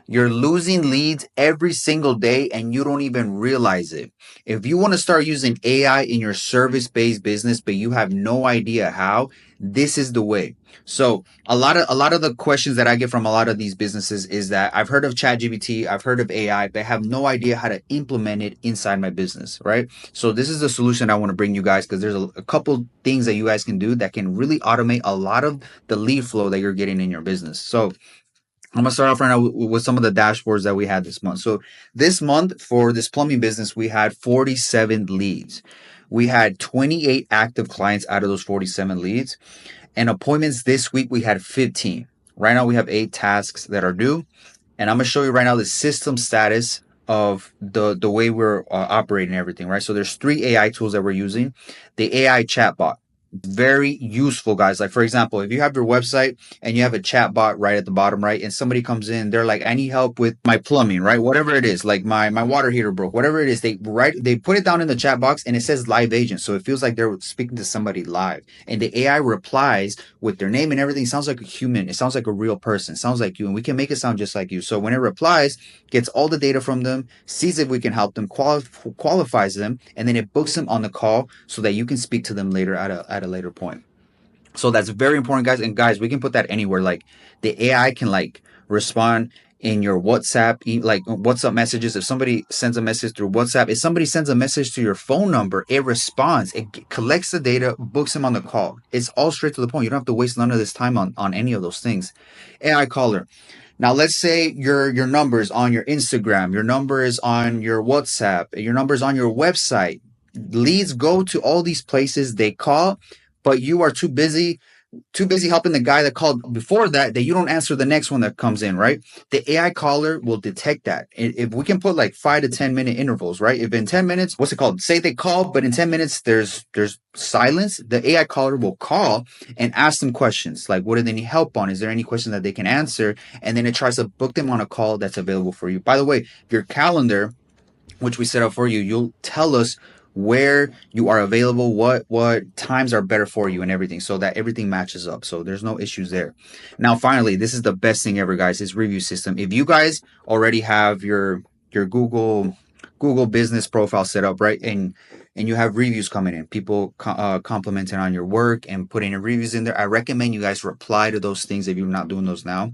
You're losing leads every single day and you don't even realize it. If you want to start using AI in your service-based business, but you have no idea how, this is the way. So a lot of the questions that I get from a lot of these businesses is that I've heard of ChatGPT, I've heard of AI, but I have no idea how to implement it inside my business, right? So this is the solution I want to bring you guys because there's a couple things that you guys can do that can really automate a lot of the lead flow that you're getting in your business. So I'm gonna start off right now with some of the dashboards that we had this month. So this month for this plumbing business, we had 47 leads. We had 28 active clients out of those 47 leads, and appointments this week we had 15. Right now we have 8 tasks that are due, and I'm gonna show you right now the system status of the way we're operating everything. Right. So there's 3 AI tools that we're using. The AI chatbot, very useful, guys. Like for example, if you have your website and you have a chat bot right at the bottom right, and somebody comes in, they're like, I need help with my plumbing, right? Whatever it is, like my water heater broke, whatever it is, they put it down in the chat box and it says live agent. So it feels like they're speaking to somebody live. And the AI replies with their name and everything. It sounds like a human, it sounds like a real person, it sounds like you, and we can make it sound just like you. So when it replies, gets all the data from them, sees if we can help them, qualifies them, and then it books them on the call so that you can speak to them later at a later point. So that's very important, guys. And guys, we can put that anywhere. Like the AI can like respond in your WhatsApp, like WhatsApp messages. If somebody sends a message through WhatsApp, if somebody sends a message to your phone number, it responds, it collects the data, books them on the call. It's all straight to the point. You don't have to waste none of this time on any of those things. AI caller. Now let's say your number is on your Instagram, your number is on your WhatsApp, your number is on your website. Leads go to all these places, they call, but you are too busy helping the guy that called before that you don't answer the next one that comes in, right? The AI caller will detect that. If we can put like 5 to 10 minute intervals, right? If in 10 minutes, what's it called? Say they call, but in 10 minutes there's silence, the AI caller will call and ask them questions like, what do they need help on? Is there any question that they can answer? And then it tries to book them on a call that's available for you. By the way, your calendar, which we set up for you, you'll tell us where you are available, what times are better for you and everything, so that everything matches up. So there's no issues there. Now, finally, this is the best thing ever, guys, is review system. If you guys already have your Google business profile set up, right? And you have reviews coming in, people complimenting on your work and putting in reviews in there. I recommend you guys reply to those things if you're not doing those now.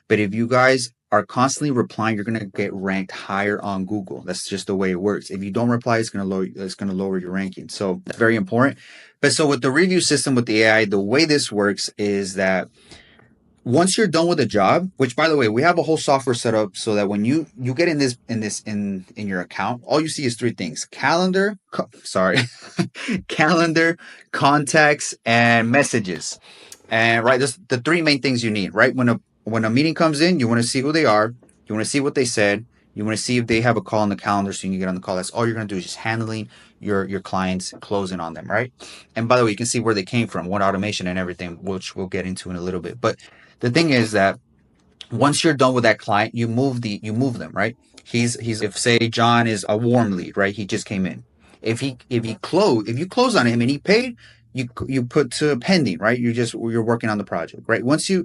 But if you guys are constantly replying, you're gonna get ranked higher on Google. That's just the way it works. If you don't reply, it's gonna lower your ranking. So that's very important. But so with the review system with the AI, the way this works is that once you're done with a job, which by the way, we have a whole software set up so that when you get in your account, all you see is 3 things: calendar, contacts, and messages. And right, this the 3 main things you need, right? When a meeting comes in, you want to see who they are, you want to see what they said, you want to see if they have a call on the calendar so you can get on the call. That's all you're gonna do, is just handling your clients, closing on them, right? And by the way, you can see where they came from, what automation and everything, which we'll get into in a little bit. But the thing is that once you're done with that client, you move them, right? He's if say John is a warm lead, right? He just came in. If you close on him and he paid, you put to pending, right? You're working on the project, right? Once you're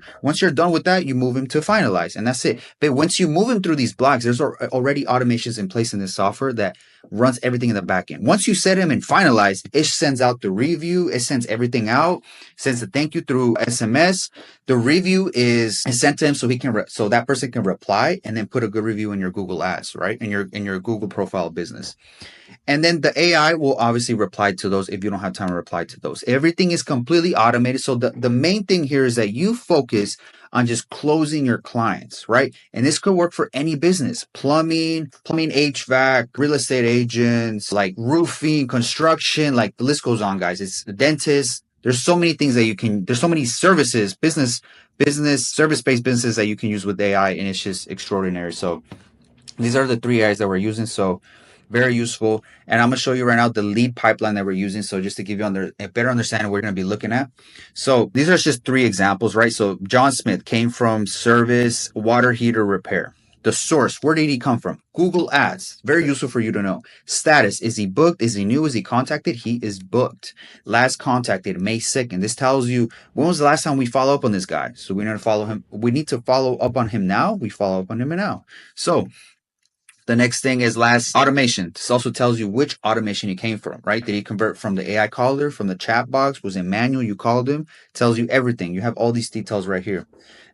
done with that, you move him to finalize, and that's it. But once you move him through these blocks, there's already automations in place in this software that runs everything in the back end. Once you set him and finalize, it sends out the review, it sends everything out, sends a thank you through SMS. The review is sent to him so he can so that person can reply and then put a good review in your Google Ads, right? In your Google profile business. And then the AI will obviously reply to those if you don't have time to reply to those. Everything is completely automated. So the main thing here is that you focus on just closing your clients, right? And this could work for any business: plumbing, HVAC, real estate agents, like roofing, construction, like the list goes on, guys. It's the dentist. There's so many things that there's so many services, service-based businesses that you can use with AI, and it's just extraordinary. So these are the 3 I's that we're using. So very useful. And I'm going to show you right now the lead pipeline that we're using. So just to give you a better understanding what we're going to be looking at. So these are just 3 examples, right? So John Smith came from service water heater repair. The source, where did he come from? Google Ads, very useful for you to know. Status, is he booked? Is he new? Is he contacted? He is booked. Last contacted, May 2nd. This tells you when was the last time we follow up on this guy. So we need to follow him. We need to follow up on him now. We follow up on him now. So the next thing is last automation. This also tells you which automation he came from, right? Did he convert from the AI caller, from the chat box? Was it manual? You called him? Tells you everything. You have all these details right here.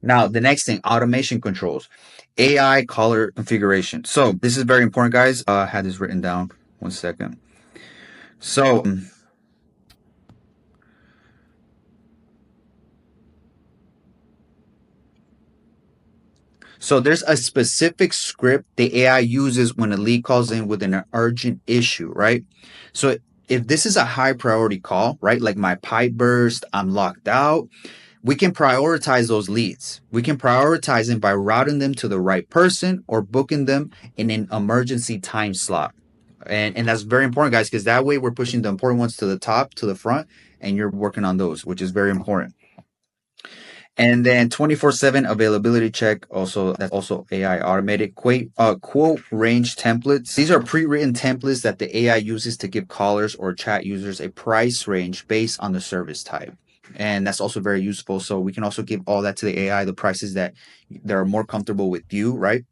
Now, the next thing, automation controls, AI caller configuration. So this is very important, guys. I had this written down. 1 second. So there's a specific script the AI uses when a lead calls in with an urgent issue, right? So if this is a high priority call, right? Like my pipe burst, I'm locked out, we can prioritize those leads. We can prioritize them by routing them to the right person or booking them in an emergency time slot. And that's very important, guys, because that way we're pushing the important ones to the top, to the front, and you're working on those, which is very important. And then 24/7 availability check. Also, that's also AI automated. Quote range templates. These are pre-written templates that the AI uses to give callers or chat users a price range based on the service type. And that's also very useful. So we can also give all that to the AI, the prices that are more comfortable with you, right?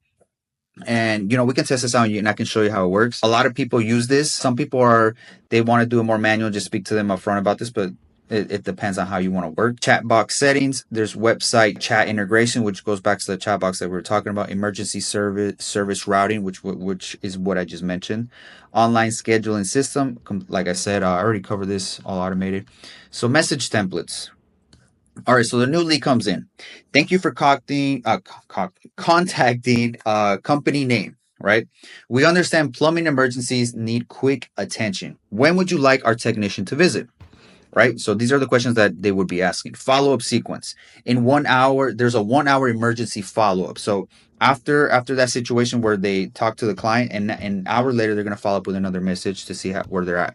And we can test this out and I can show you how it works. A lot of people use this. Some people they want to do it more manual. Just speak to them up front about this, but it depends on how you want to work. Chat box settings. There's website chat integration, which goes back to the chat box that we were talking about. Emergency service routing, which is what I just mentioned. Online scheduling system. Like I said, I already covered this, all automated. So message templates. All right, so the new lead comes in. Thank you for contacting company name, right? We understand plumbing emergencies need quick attention. When would you like our technician to visit? Right? So these are the questions that they would be asking. Follow-up sequence. In 1 hour, there's a 1 hour emergency follow-up. So after that situation where they talk to the client and an hour later, they're going to follow up with another message to see where they're at.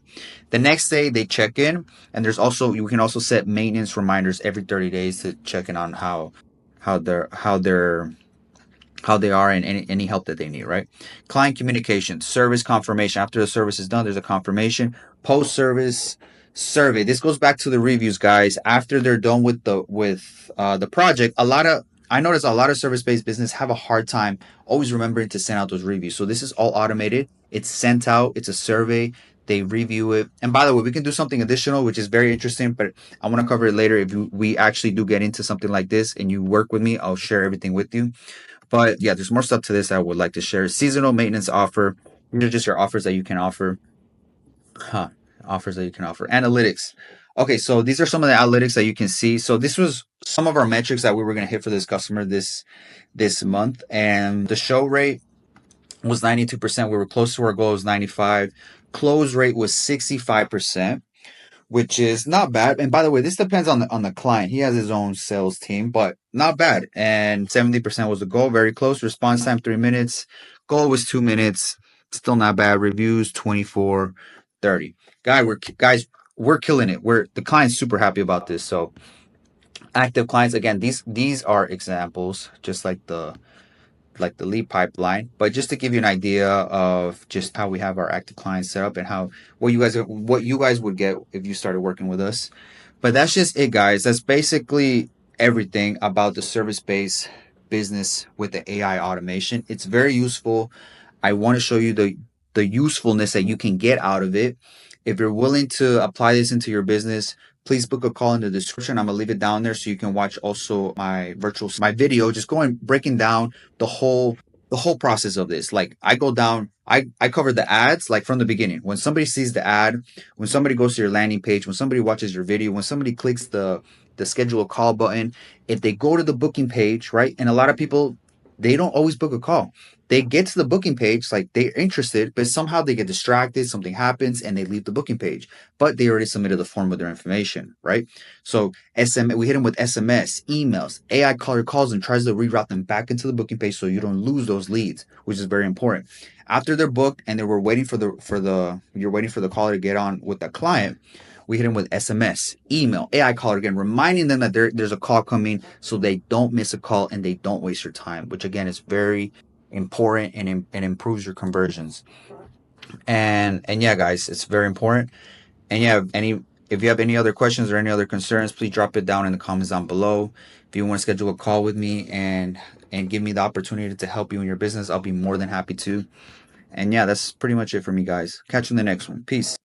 The next day they check in, and you can also set maintenance reminders every 30 days to check in on how they are and any help that they need, right? Client communication, service confirmation. After the service is done, there's a confirmation. Post-service survey. This goes back to the reviews, guys. After they're done with the project, I notice a lot of service-based business have a hard time always remembering to send out those reviews. So this is all automated. It's sent out. It's a survey. They review it. And by the way, we can do something additional, which is very interesting, but I want to cover it later. If we actually do get into something like this and you work with me, I'll share everything with you. But yeah, there's more stuff to this I would like to share. Seasonal maintenance offer. These are just your offers that you can offer. Offers that you can offer. Analytics. Okay, so these are some of the analytics that you can see. So this was some of our metrics that we were going to hit for this customer this month, and the show rate was 92%. We were close to our goal, was 95. Close rate was 65%, which is not bad. And by the way, this depends on the client. He has his own sales team, but not bad. And 70% was the goal, very close. Response time 3 minutes. Goal was 2 minutes. Still not bad. Reviews 24/30. Guys, we're killing it. The client's super happy about this. So active clients, again, these are examples, just like the lead pipeline, but just to give you an idea of just how we have our active clients set up and what you guys would get if you started working with us. But that's just it, guys. That's basically everything about the service-based business with the AI automation. It's very useful. I want to show you the usefulness that you can get out of it. If you're willing to apply this into your business, please book a call in the description. I'm gonna leave it down there so you can watch also my video, just breaking down the whole process of this. Like I cover the ads like from the beginning. When somebody sees the ad, when somebody goes to your landing page, when somebody watches your video, when somebody clicks the schedule a call button, if they go to the booking page, right? And a lot of people, they don't always book a call. They get to the booking page, like they're interested, but somehow they get distracted, something happens, and they leave the booking page. But they already submitted the form with their information, right? So we hit them with SMS, emails, AI caller calls and tries to reroute them back into the booking page so you don't lose those leads, which is very important. After they're booked and you're waiting for the caller to get on with the client, we hit them with SMS, email, AI caller, again, reminding them that there's a call coming so they don't miss a call and they don't waste your time, which again is very important and improves your conversions. And yeah, guys, it's very important. And yeah, if you have any other questions or any other concerns, please drop it down in the comments down below. If you want to schedule a call with me and give me the opportunity to help you in your business, I'll be more than happy to. And yeah, that's pretty much it for me, guys. Catch you in the next one. Peace.